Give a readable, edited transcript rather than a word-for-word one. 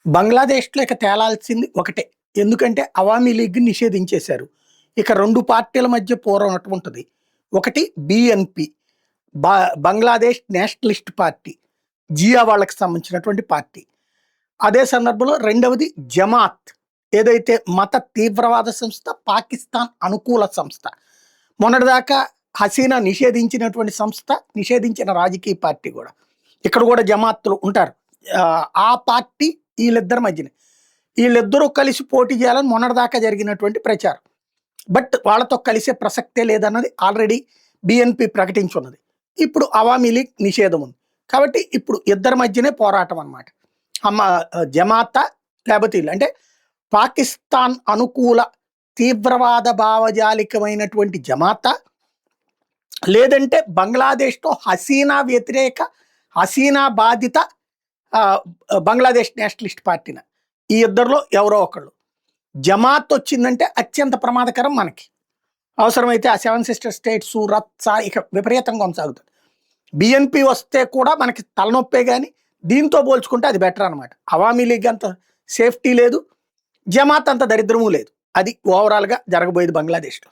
బంగ్లాదేశ్‌లో ఇక తేలాల్సింది ఒకటే. ఎందుకంటే అవామీ లీగ్ నిషేధించేశారు. ఇక 2 పార్టీల మధ్య పోరాటం ఉంటది. ఒకటి బీఎన్‌పీ బా బంగ్లాదేశ్ నేషనలిస్ట్ పార్టీ. జియా వాళ్ళకి సంబంధించినటువంటి పార్టీ. అదే సందర్భంలో రెండవది జమాత్. ఏదైతే మత తీవ్రవాద సంస్థ, పాకిస్తాన్ అనుకూల సంస్థ. మొన్నటిదాకా హసీనా నిషేధించినటువంటి సంస్థ, నిషేధించిన రాజకీయ పార్టీ గూడా. ఇక్కడ గూడా జమాత్తులు ఉంటారు. ఆ పార్టీ ఈళ్ళిద్దరి మధ్యనే. ఈళ్ళిద్దరూ కలిసి పోటీ చేయాలని మొన్నటిదాకా జరిగినటువంటి ప్రచారం. బట్ వాళ్ళతో కలిసే ప్రసక్తే లేదన్నది ఆల్రెడీ బీఎన్‌పీ ప్రకటించున్నది. ఇప్పుడు అవామీ లీగ్ నిషేధం ఉంది. కాబట్టి ఇప్పుడు ఇద్దరి మధ్యనే పోరాటం అన్నమాట. జమాతా లేకపోతే ఈళ్ళు. అంటే పాకిస్తాన్ అనుకూల తీవ్రవాద భావజాలికమైనటువంటి జమాతా, లేదంటే బంగ్లాదేశ్‌తో హసీనా వ్యతిరేక, హసీనా బాధిత బంగ్లాదేశ్ నేషనలిస్ట్ పార్టీన. ఈ ఇద్దరిలో ఎవరో ఒకళ్ళు. జమాత్ వచ్చిందంటే అత్యంత ప్రమాదకరం మనకి. అవసరమైతే ఆ 7 సిస్టర్ స్టేట్సు, రత్సా ఇక విపరీతంగా కొనసాగుతుంది. బీఎన్‌పీ వస్తే కూడా మనకి తలనొప్పే గాని, దీంతో పోల్చుకుంటే అది బెటర్ అనమాట. అవామీ లీగ్ అంత సేఫ్టీ లేదు. జమాత్ అంత దరిద్రము లేదు. అది ఓవరాల్‌గా జరగబోయేది బంగ్లాదేశ్‌లో.